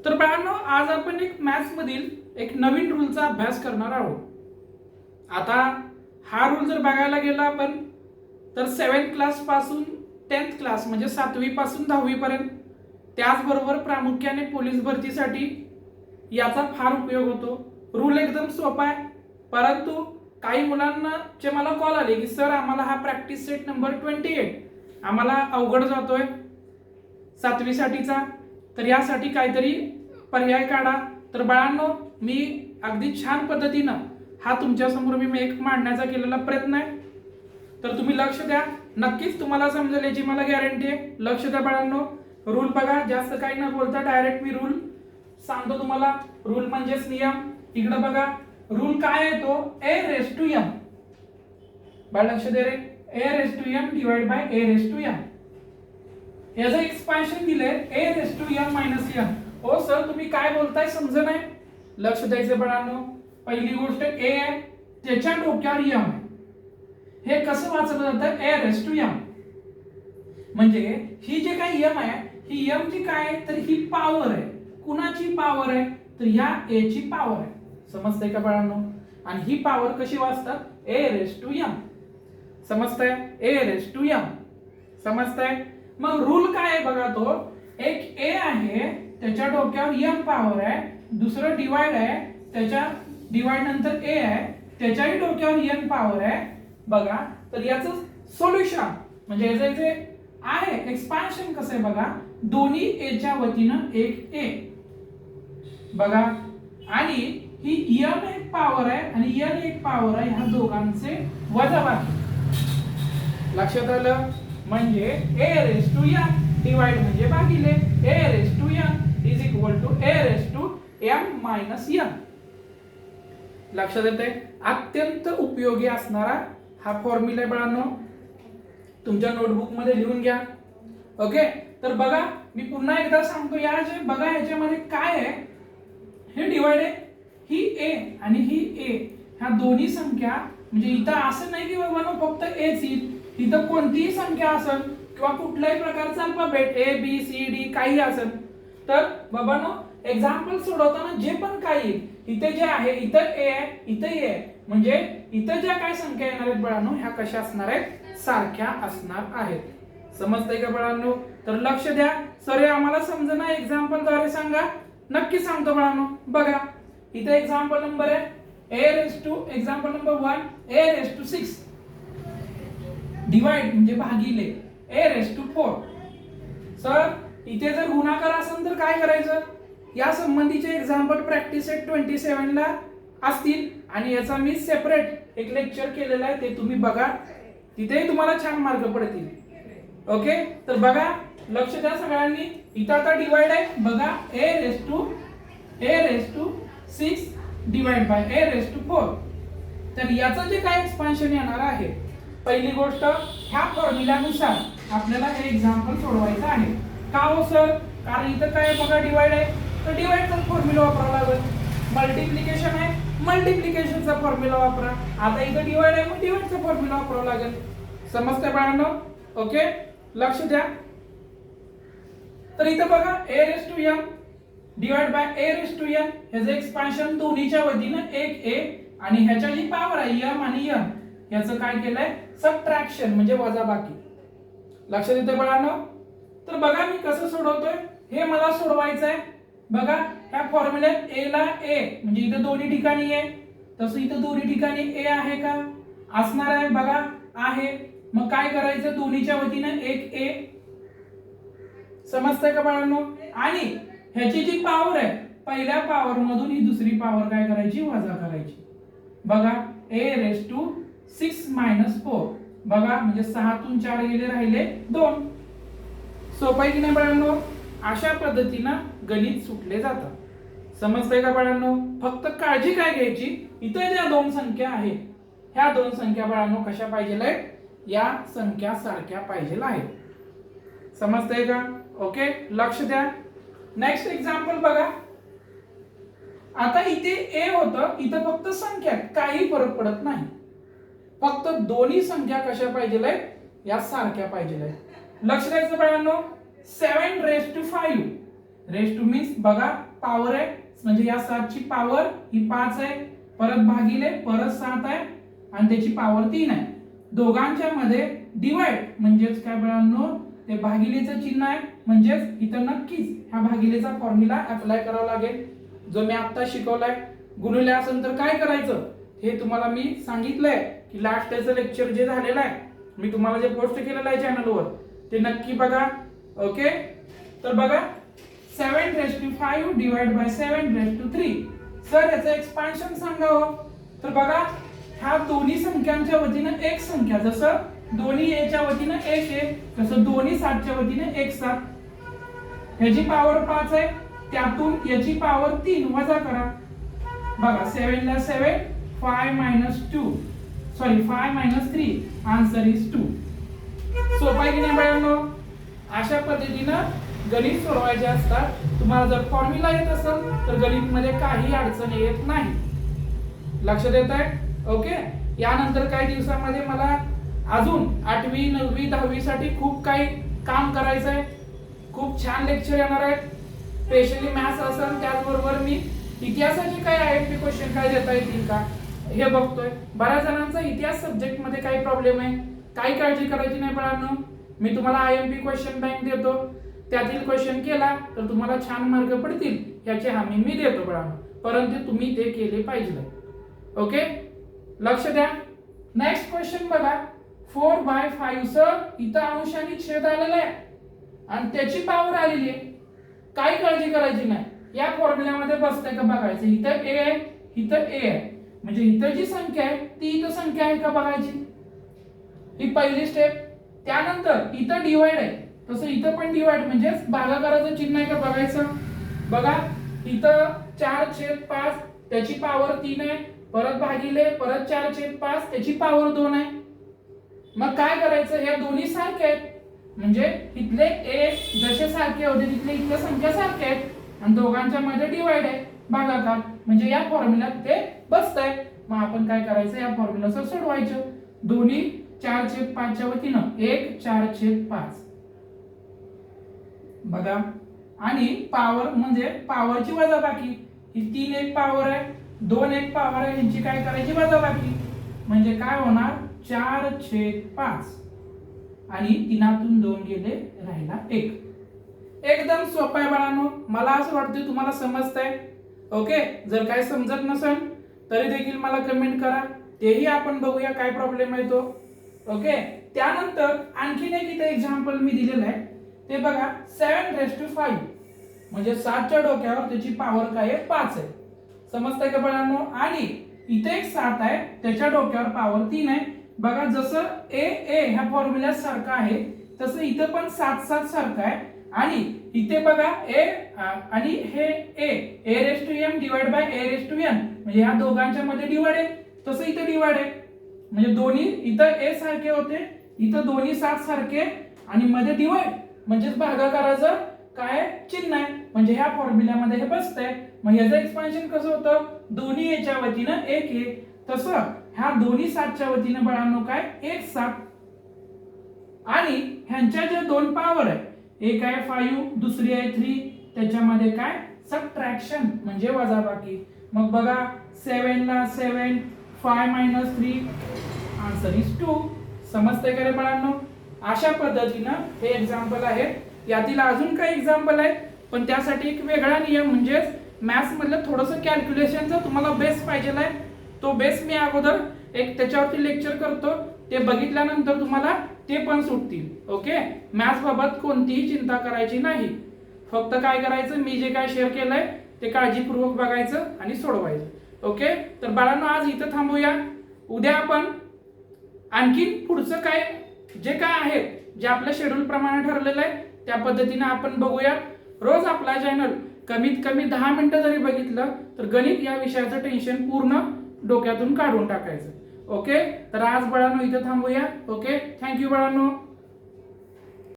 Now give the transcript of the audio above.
तर बाळांनो, आज आपण एक मॅथ्स मधील एक नवीन रूलचा अभ्यास करणार आहोत. आता हा रूल जर बघायला गेला आपण तर 7th क्लास पासून 10th क्लास म्हणजे 7वी पासून 10वी पर्यंत, त्याचबरोबर प्रामुख्याने पोलीस भरतीसाठी याचा फार उपयोग होतो. रूल एकदम सोपा आहे, परंतु काही मुलांना चे मला कॉल आले की सर आम्हाला हा प्रॅक्टिस सेट नंबर 28 आम्हाला अवघड जातोय 7वी साठीचा, तर यासाठी काहीतरी पर्याय काढा. तर बाळांनो, मी अगदी छान पद्धतीनं हा तुमच्या समोर मी एक मांडण्याचा केलेला प्रयत्न आहे. तर तुम्ही लक्ष द्या, नक्कीच तुम्हाला समजेल याची मला गॅरंटी आहे. लक्ष द्या बाळांनो, रूल बघा. जास्त काही न बोलता डायरेक्ट मी रूल सांगतो तुम्हाला. रूल म्हणजेच नियम. इकडे बघा, रूल काय आहे तो a रेस टू m. बाळ लक्ष दे रे, a raise to m divide by a raise to m. याचं एक्सपान्शन दिले a raise to m minus m. ओ सर तुम्ही काय बोलताय समज नाही. लक्ष द्यायचं बाळांनो. पहिली गोष्ट a आहे, त्याच्या डोक्यावर m आहे. हे कसं वाचलं जातं a रेस टू m. म्हणजे ही जे काही m आहे, ही m ची काय आहे तर ही पॉवर आहे. कुणाची पॉवर आहे तर ह्या a ची पॉवर आहे. समजतंय का बाळांनो? आणि ही पॉवर कशी वाचतात a रेस टू m. समजतंय? a raise to m. समजतंय? मग रूल काय आहे बघा, तो एक a आहे त्याच्या डोक्यावर m पॉवर आहे, दुसरं डिवाइड आहे त्याच्या डिवाइड नंतर a आहे त्याच्याही डोक्यावर n पॉवर आहे. बघा, तर याचं सोल्युशन म्हणजे याचं जे आहे एक्सपान्शन कसं आहे बघा, दोन्ही a च्या वतीनं एक a. बघा, आणि ही m एक पॉवर आहे आणि n एक पॉवर आहे, ह्या दोघांचे वजाबाकी. लक्षात आलं? म्हणजे a रेस टू m डिवाइड म्हणजे भागिले a raise to m is equal to a raise to m minus n. लक्षात येते? अत्यंत उपयोगी असणारा हा फॉर्म्युला आहे बाळांनो, तुमच्या नोटबुक मध्ये लिहून घ्या. ओके, तर बघा मी पुन्हा एकदा सांगतो. या जे बघा ह्याच्यामध्ये काय आहे, हे डिवाइड आहे, ही a आणि ही a, ह्या दोन्ही संख्या म्हणजे इथं असं नाही की बाबा फक्त a च, इथं कोणतीही संख्या असेल किंवा कुठल्याही प्रकारचा alphabet a b c d काही असेल, तर बाबांनो एक्झाम्पल सोडवताना जे पण काही इथे जे आहे, इथं a आहे इथं a आहे, म्हणजे इथं ज्या काय संख्या येणार आहेत बाळांनो, ह्या कशा असणार आहेत, सारख्या असणार आहेत. समजतंय का बाळांनो? तर लक्ष द्या. सर आम्हाला समजना, एक्झाम्पल द्वारे सांगा. नक्की सांगतो बाळांनो. बघा, इथे एक्झाम्पल नंबर आहे a race to, example number 1 a race to 6 divide म्हणजे भागिले a रेस टू 4. सर इथे जर गुणाकार असेल तर काय करायचं? या संबंधीचे एक्झाम्पल प्रॅक्टिस सेट 27 ला असतील आणि याचा मी सेपरेट एक लेक्चर केलेला आहे, ते तुम्ही बघा, तिथेही तुम्हाला छान मार्क पडतील. ओके, तर बघा लक्ष द्या सगळ्यांनी. इथं आता डिवाइड आहे बघा, a race to 6 divide by a race टू 4. तर याचं जे काय एक्सपान्शन येणार आहे, पहिली गोष्ट ह्या फॉर्म्युल्यानुसार आपल्याला हे एक्झाम्पल सोडवायचं आहे. का हो सर? कारण इथं काय बघा डिवाइड आहे, तर डिवाइडचा फॉर्म्युला वापरावा लागेल. मल्टिप्लिकेशन आहे, मल्टिप्लिकेशनचा फॉर्म्युला वापरा. आता इथं डिवाइड आहे मग डिवाइडचा फॉर्म्युला वापरावा लागेल. समजतंय बाळांनो? ओके, लक्ष द्या. तर इथं बघा a raise to m divide by a race टू n, ह्याचं एक्सपान्शन दोन्हीच्या वतीनं एक a आणि ह्याच्या जी पॉवर आहे m आणि n, याचं काय केलंय सबट्रॅक्शन म्हणजे वजाबाकी. लक्षात येते बाळांनो? तर बघा मी कसं सोडवतोय, हे मला सोडवायचं आहे. बघा ह्या फॉर्म्युल्यात a ला a म्हणजे इथं दोन्ही ठिकाणी आहे, तसं इथं दोन्ही ठिकाणी a आहे का? असणार आहे. बघा आहे, मग काय करायचं, दोन्हीच्या वतीनं एक a. समजतंय का बाळांनो? आणि ह्याची जी पॉवर आहे, पहिल्या पॉवर मधून ही दुसरी पॉवर काय करायची, वजा करायची. बघा a रेस टू 6 मायनस 4. बघा म्हणजे 6 तून 4 गेले, राहिले 2. सोपं आहे की नाही बाळांनो? अशा पद्धतीनं गणित सुटले जातात. समजतंय का बाळांनो? फक्त काळजी काय घ्यायची, इथे ज्या दोन संख्या आहेत, ह्या दोन संख्या बाळांनो कशा पाहिजे आहेत, या संख्या सारख्या पाहिजे आहेत. समजतंय का? ओके, लक्ष द्या. नेक्स्ट एक्झाम्पल बघा. आता इथे a होतं, इथं फक्त संख्या, काही फरक पडत नाही. फक्त दोन्ही संख्या कशा पाहिजे आहेत, या सारख्या पाहिजे आहेत. लक्ष द्यायचं बाळांनो. 7 raise to 5 raise to means बघा पॉवर आहे, म्हणजे या 7 ची पॉवर ही 5 आहे, परत भागिले परत 7 आहे आणि त्याची पॉवर 3 आहे. दोघांच्या मध्ये डिवाइड म्हणजेच काय बाळांनो, ते भागिलेचं चिन्ह आहे, म्हणजेच इथं नक्कीच ह्या भागिलेचा फॉर्म्युला अप्लाय करावा लागेल, जो मी आता शिकवलाय. गुणिले असेल तर काय करायचं हे तुम्हाला मी सांगितलंय की लास्ट त्याचं लेक्चर जे झालेलं आहे मी तुम्हाला जे पोस्ट केलेलं आहे चॅनलवर ते नक्की बघा. ओके, तर बघा 7 raised to 5 divide by 7 raised to 3. Sir याचं एक्सपान्शन सांगा हो. तर बघा ह्या दोन्ही संख्यांच्या वतीनं एक संख्या, जसं दोन्ही a च्या वतीनं 1 आहे, तसं दोन्ही 7 च्या वतीनं 1 7. ह्याची पॉवर 5 आहे, त्यातून याची पॉवर 3 वजा करा. बघा 7 ला 7, 5 minus 2 sorry 5 minus 3 answer is 2. सोपं आहे की नाही बाळांनो? अशा पद्धतीनं गणित सोडवायचे असतात. तुम्हाला जर फॉर्म्युला येत असेल तर गणित मध्ये काही अडचण येत नाही. लक्षात येत आहे? ओके, यानंतर काही दिवसामध्ये मला अजून 8वी 9वी 10वी साठी खूप काही काम करायचं आहे. खूप छान लेक्चर येणार आहेत, स्पेशली मॅथ्स असेल, त्याचबरोबर मी इतिहासाचे काय आयएमपी क्वेश्चन काय देता येतील का हे बघतोय. बऱ्याच जणांचा इतिहास सब्जेक्ट मध्ये काही प्रॉब्लेम आहे, काही काळजी करायची नाही बाळांनो. मी तुम्हाला आयएमपी क्वेश्चन बँक देतो, त्यातील क्वेश्चन केला तर तुम्हाला छान मार्क पडतील याची हमी मी देतो बाळांनो, परंतु तुम्ही ते केले पाहिजे. ओके, लक्ष द्या. नेक्स्ट क्वेश्चन बघा, 4/5 सर इथं अंश आणि छेद आलेला आहे आणि त्याची पॉवर आलेली आहे. काही काळजी करायची नाही, या फॉर्म्युल्यामध्ये बसतंय का बघायचं. इथं a आहे, इथं a आहे, म्हणजे इथं जी संख्या आहे ती इथं संख्या आहे का बघायची. ही पहिली स्टेप. त्यानंतर इथं डिवाइड आहे, तसं इथं पण डिवाइड म्हणजे भागाकाराचं चिन्ह आहे का बघायचं. बघा इथं 4/5 त्याची पॉवर 3 आहे, परत भागिले परत 4/5 त्याची पॉवर 2 आहे. मग काय करायचं, या दोन्ही सारखे आहेत, म्हणजे इथले a जसे सारखे होते तिथले इथल्या संख्या सारख्या आहेत आणि दोघांच्या मध्ये डिवाइड आहे भागाकार, म्हणजे या फॉर्म्युल्यात ते बसतंय. मग आपण काय करायचं, या फॉर्म्युलाचं सोडवायचं. दोन्ही 4/5 च्या वतीनं 1 4/5 बघा, आणि पॉवर म्हणजे पॉवरची वजाबाकी. ही 3 एक पॉवर आहे, 2 एक पॉवर आहे, यांची काय करायची वजाबाकी, म्हणजे काय होणार 4/5 आणि 3तून 2 गेले राहिला 1. एकदम सोपं आहे बाळांनो, मला असं वाटतं तुम्हाला समजतंय. ओके, जर काय समजत नसेल तरी देखील मला कमेंट करा, तेही आपण बघूया काय प्रॉब्लेम आहे तो. ओके, त्यानंतर आणखीन एक इथे एक्झाम्पल मी दिलेलं आहे, ते बघा 7 raised to 5 म्हणजे 7 च्या डोक्यावर त्याची पॉवर काय आहे 5 आहे. समजतंय का बाळांनो. आणि इथे एक 7 आहे, त्याच्या डोक्यावर पॉवर 3 आहे. बघा जसं a ह्या फॉर्म्युला सारखा आहे तसं इथं पण 7 7 सारखं आहे. आणि इथे बघा a आणि हे a raised to m divide by a raised to n म्हणजे ह्या दोघांच्या मध्ये डिवाइड आहे, तसं इथं डिवाइड आहे. म्हणजे दोन्ही इथं a सारखे होते, इथं दोन्ही 7 सारखे आणि मध्ये डिवाइड म्हणजेच भागाकाराचं काय चिन्ह आहे, म्हणजे ह्या फॉर्म्युल्यामध्ये हे बसतंय. मग याचं एक्सपान्शन कसं होतं, दोन्ही a च्या वतीनं 1 1, तसं ह्या दोन्ही 7 च्या वतीनं बाळांनो काय 1 7. आणि ह्यांच्या ज्या दोन पॉवर आहे, एक आहे 5 दुसरी आहे 3, त्याच्यामध्ये काय सबट्रॅक्शन म्हणजे वजाबाकी. मग बघा 7 ला 7, 5 minus 3 आन्सर इज 2. समजतंय का रे बाळांनो. अशा पद्धतीनं हे एक्झाम्पल आहे. यातील अजून काही एक्झाम्पल आहेत, पण त्यासाठी एक वेगळा नियम म्हणजे मॅथ्स मधलं थोडंसं कॅल्क्युलेशनचा तुम्हाला बेस पाहिजे आहे. तो बेस मी अगोदर एक त्याच्यावरती लेक्चर करतो, ते बघितल्यानंतर तुम्हाला ते पण सुटतील. ओके, मॅथ्स बाबत कोणतीही चिंता करायची नाही, फक्त काय करायचं, मी जे काय शेअर केलंय ते काळजीपूर्वक बघायचं आणि सोडवायचं. ओके, तर बाळांनो आज इथं थांबूया. उद्या आपण आणखीन पुढचं काय जे काय आहे, जे आपल्या शेड्यूल प्रमाणे ठरलेलं आहे त्या पद्धतीने आपण बघूया. रोज आपला चॅनल कमीत कमी 10 मिनिटं जरी बघितलं तर गणित या विषयाचं टेन्शन पूर्ण डोक्यातून काढून टाकायचं. ओके, तर आज बाळांनो इथं थांबूया. ओके, थँक्यू बाळांनो.